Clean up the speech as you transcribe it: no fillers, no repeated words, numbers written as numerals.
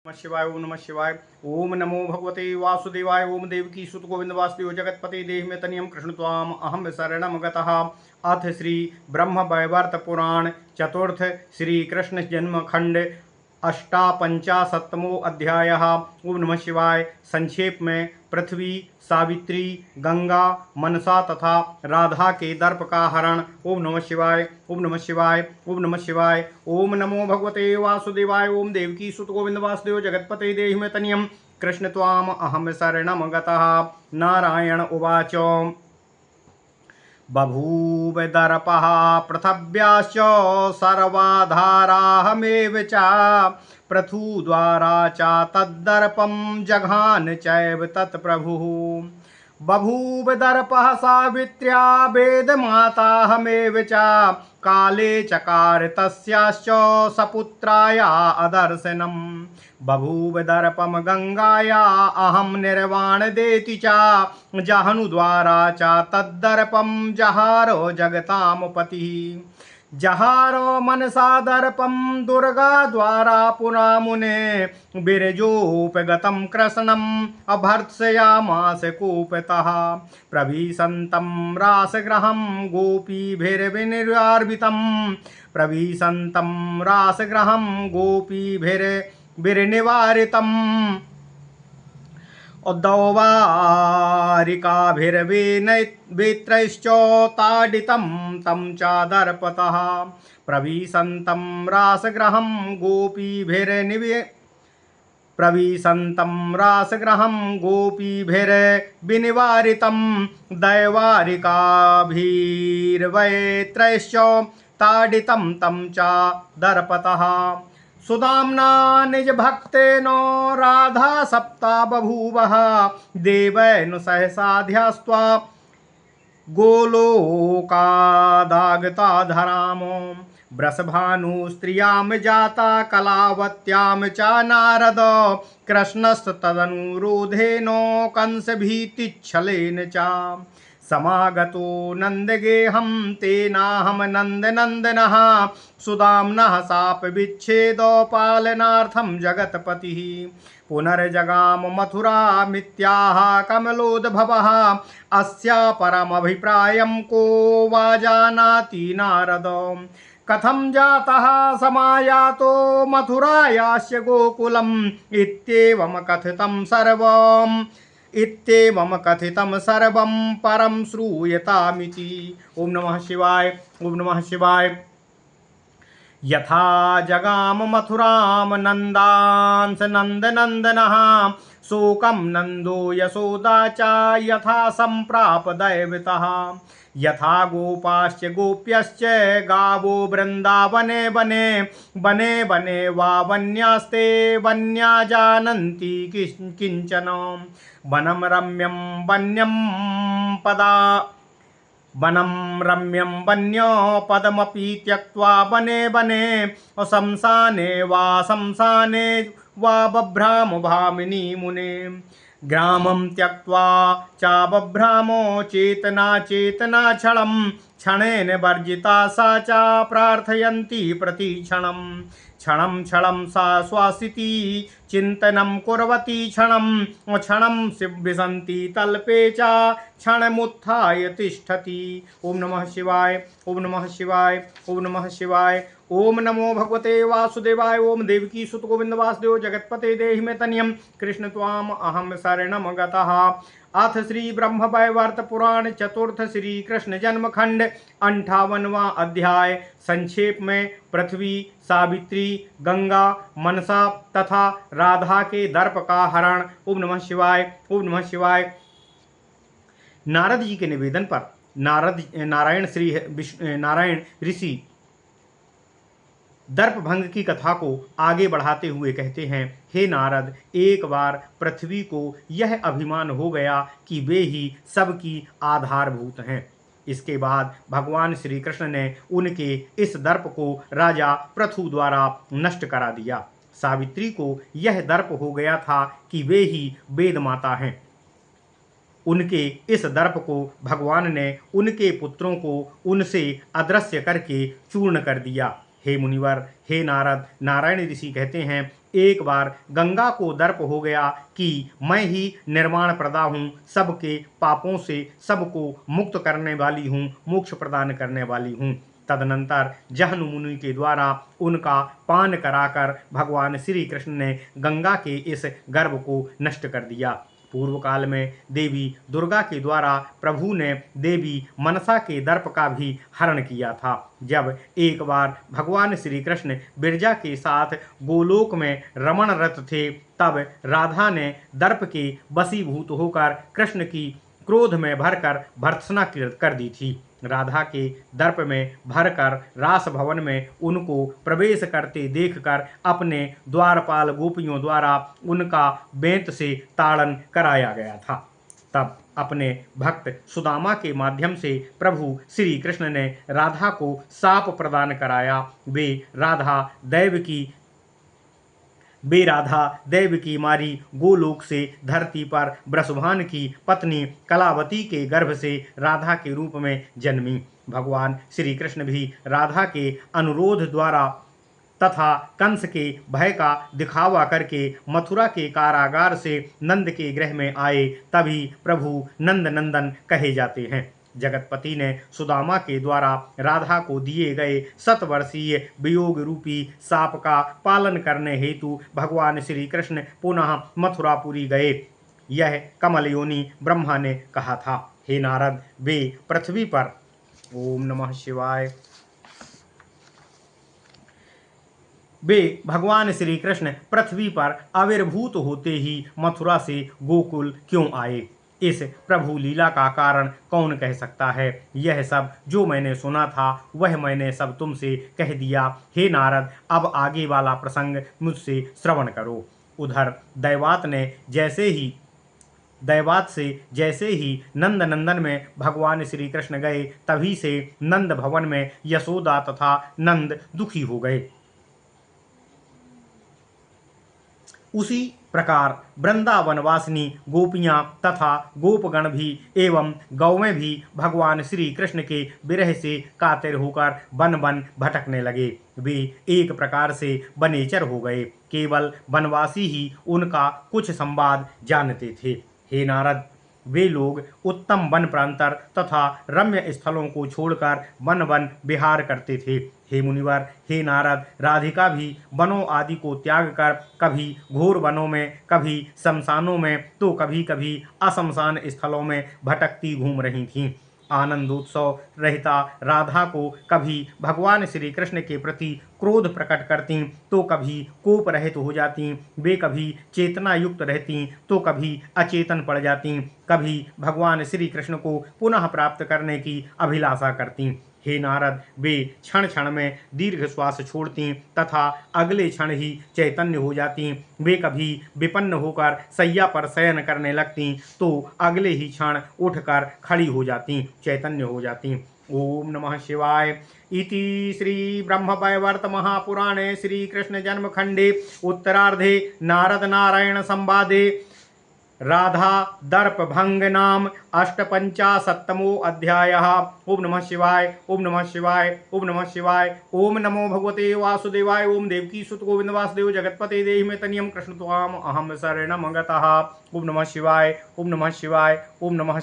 नमः शिवाय। ओम नमः शिवाय। ओम नमो भगवते वासुदेवाय। ओम देवकी सुत गोविंद वासुदेव जगतपते देहि में तनियम कृष्ण त्वाम अहम शरणम गतः। अथ श्री ब्रह्म वैवर्त पुराण चतुर्थ श्री कृष्ण जन्म खंड अष्टापंचाशत्तमो अध्याय। ओम नमः शिवाय। संक्षेप में पृथ्वी, सावित्री, गंगा, मनसा तथा राधा के दर्प का हरण। ओम नमः शिवाय। ओम नमः शिवाय। ओम नमः शिवाय। ओम नमो भगवते वासुदेवाय। ओम देवकी सुत गोविंद वासुदेव जगतपते देहि में तनियम कृष्ण त्वाम अहम शरणम गतः। नारायण उवाच। बभूव दर्पः पृथिव्याश्च सर्वाधाराहमेव च पृथुद्वारा च तद्दर्पं जघान चैव तत्प्रभुः। बभूव दर्पः सावित्र्या वेदमाताहमेव च काले चकार तस्याश्च सपुत्राया अदर्शनम्। बभूव दर्पम गंगाया अहम निर्वाण देति च जहनुद्वारा च तद्दर्पम जहारो जगताम पतिः। जहारो मनसा दर्पम दुर्गा द्वारा पुरा मुने बिरजोपगतं कृष्णम् अभर्त्सयामास कूपतः। प्रभीषन्तं रासगृहं गोपीभिर्विनिर्वार्भितं प्रभीषन्तं रासगृहं गोपीभिर्निवारितम् उद्धवारिकाभिर्वेत्रैश्चोत्ताडितं तं च दर्पतः। प्रविशन्तं रासगृहं गोपीभिर्विनिवारितं दैवारिकाभिर्वैत्रैश्चोत्ताडितं तं च दर्पतः। सुदाम्ना निज भक्तेनो राधा सप्ता बभूवः देवैनु सहसाध्यास्त्वा गोलोकादागता धरामो। वृषभानु स्त्रियां जाता कलावत्यां च नारद कृष्णस्तदनुरोधेनो कंसभीतिच्छलेन च। समागतो नन्दगेहं तेनाहं नन्दनन्दनः सुदाम्नः शाप विच्छेदोपालनार्थं जगत्पतिः। पुनर्जगाम मथुरामित्याह कमलोद्भवः अस्या परमभिप्रायं को वा जानाति नारद। कथं जातः समायातो मथुरायास्य गोकुलम् इत्येवं कथितं सर्वं परं श्रूयतामिति। ओम नमः शिवाय। ओम नमः शिवाय। यथा जगाम मथुराम नन्दांस नन्दनन्दनः शोकं नन्दो यशोदा च यथा सम्प्राप दैवतः। यथा गोपाश्च गोप्यश्च गावो वृन्दावने वने वने वने वा वन्यास्ते वन्या जानन्ति किञ्चन। वनं रम्यं वन्यपदमपि त्यक्त्वा वने वने शमशाने वा बभ्राम भामिनी मुने। ग्रामं त्यक्त्वा च बभ्रामो चेतना क्षणेन वर्जिता सा च प्रार्थयन्ती प्रतिक्षणं। क्षणं सा स्वासिती चिन्तनं कुर्वती क्षणं विशन्ति तल्पे च क्षणमुत्थाय तिष्ठति। ओम नमः शिवाय। ओम नमः शिवाय। ओम नमः शिवाय। ओम नमो भगवते वासुदेवाय। ओम देवकी सुत गोविंद वासुदेव जगतपते देहि में तनियम कृष्ण त्वाम अहम शरणम गतः। अथ श्री ब्रह्म वैवर्त पुराण चतुर्थ श्री कृष्ण जन्म खंड 58वां अध्याय। संक्षेप में पृथ्वी, सावित्री, गंगा, मनसा तथा राधा के दर्प का हरण। ओम नमः शिवाय। ओम नमः शिवाय। नारद जी के निवेदन पर नारायण ऋषि दर्प भंग की कथा को आगे बढ़ाते हुए कहते हैं, हे नारद, एक बार पृथ्वी को यह अभिमान हो गया कि वे ही सबकी आधारभूत हैं। इसके बाद भगवान श्री कृष्ण ने उनके इस दर्प को राजा पृथु द्वारा नष्ट करा दिया। सावित्री को यह दर्प हो गया था कि वे ही वेद माता हैं। उनके इस दर्प को भगवान ने उनके पुत्रों को उनसे अदृश्य करके चूर्ण कर दिया। हे मुनिवर, हे नारद, नारायण ऋषि कहते हैं एक बार गंगा को दर्प हो गया कि मैं ही निर्माण प्रदा हूँ, सबके पापों से सबको मुक्त करने वाली हूँ, मोक्ष प्रदान करने वाली हूँ। तदनंतर जहनु मुनि के द्वारा उनका पान कराकर भगवान श्री कृष्ण ने गंगा के इस गर्भ को नष्ट कर दिया। पूर्व काल में देवी दुर्गा के द्वारा प्रभु ने देवी मनसा के दर्प का भी हरण किया था। जब एक बार भगवान श्री कृष्ण बिरजा के साथ गोलोक में रमणरत थे, तब राधा ने दर्प के वशीभूत होकर कृष्ण की क्रोध में भरकर भर्त्सना कर दी थी। राधा के दर्प में भरकर रास भवन में उनको प्रवेश करते देखकर अपने द्वारपाल गोपियों द्वारा उनका बेंत से ताड़न कराया गया था। तब अपने भक्त सुदामा के माध्यम से प्रभु श्री कृष्ण ने राधा को शाप प्रदान कराया। वे राधा दैव की मारी गोलोक से धरती पर वृषभान की पत्नी कलावती के गर्भ से राधा के रूप में जन्मी। भगवान श्री कृष्ण भी राधा के अनुरोध द्वारा तथा कंस के भय का दिखावा करके मथुरा के कारागार से नंद के गृह में आए, तभी प्रभु नंद नंदन कहे जाते हैं। जगतपति ने सुदामा के द्वारा राधा को दिए गए 7 वर्षीय वियोग रूपी शाप का पालन करने हेतु भगवान श्री कृष्ण पुनः मथुरापुरी गए। यह कमल योनि ब्रह्मा ने कहा था। हे नारद, वे पृथ्वी पर ओम नमः शिवाय वे भगवान श्री कृष्ण पृथ्वी पर आविर्भूत होते ही मथुरा से गोकुल क्यों आए? इस प्रभु लीला का कारण कौन कह सकता है? यह सब जो मैंने सुना था वह मैंने सब तुमसे कह दिया। हे नारद, अब आगे वाला प्रसंग मुझसे श्रवण करो। उधर दैवात से जैसे ही नंद नंदन में भगवान श्री कृष्ण गए, तभी से नंद भवन में यशोदा तथा नंद दुखी हो गए। उसी प्रकार वृंदावनवासिनी गोपियां तथा गोपगण भी एवं गौवें भी भगवान श्री कृष्ण के विरह से कातर होकर वन वन भटकने लगे। वे एक प्रकार से वनेचर हो गए। केवल वनवासी ही उनका कुछ संवाद जानते थे। हे नारद, वे लोग उत्तम वन प्रांतर तथा रम्य स्थलों को छोड़कर वन वन विहार करते थे। हे मुनिवर, हे नारद, राधिका भी वनों आदि को त्याग कर कभी घोर वनों में, कभी शमशानों में, तो कभी कभी अशमशान स्थलों में भटकती घूम रही थीं। आनंदोत्सव रहता राधा को कभी भगवान श्री कृष्ण के प्रति क्रोध प्रकट करती, तो कभी कोप रहित हो जाती। वे कभी चेतना युक्त रहती, तो कभी अचेतन पड़ जाती। कभी भगवान श्री कृष्ण को पुनः प्राप्त करने की अभिलाषा करती। हे नारद, वे क्षण क्षण में दीर्घ श्वास छोड़ती तथा अगले क्षण ही चैतन्य हो जाती। वे कभी विपन्न होकर शैया पर शयन करने लगती, तो अगले ही क्षण उठकर खड़ी हो जाती, चैतन्य हो जाती। ओम नमः शिवाय। इति श्री ब्रह्मवैवर्त महापुराणे श्री कृष्ण जन्म खंडे उत्तरार्धे नारद नारायण संवादे राधा दर्प भंग नाम 850तमो अध्यायः। ओम नमः शिवाय, ओम नमः शिवाय, ओम नमः शिवाय। ओम नमो भगवते वासुदेवाय। ओम देवकी सुत गोविंद वासुदेव जगतपते देहि मे तनियम कृष्ण त्वाम अहम शरणम गतः। ओम नमः शिवाय, ओम नमः शिवाय, ओम नमः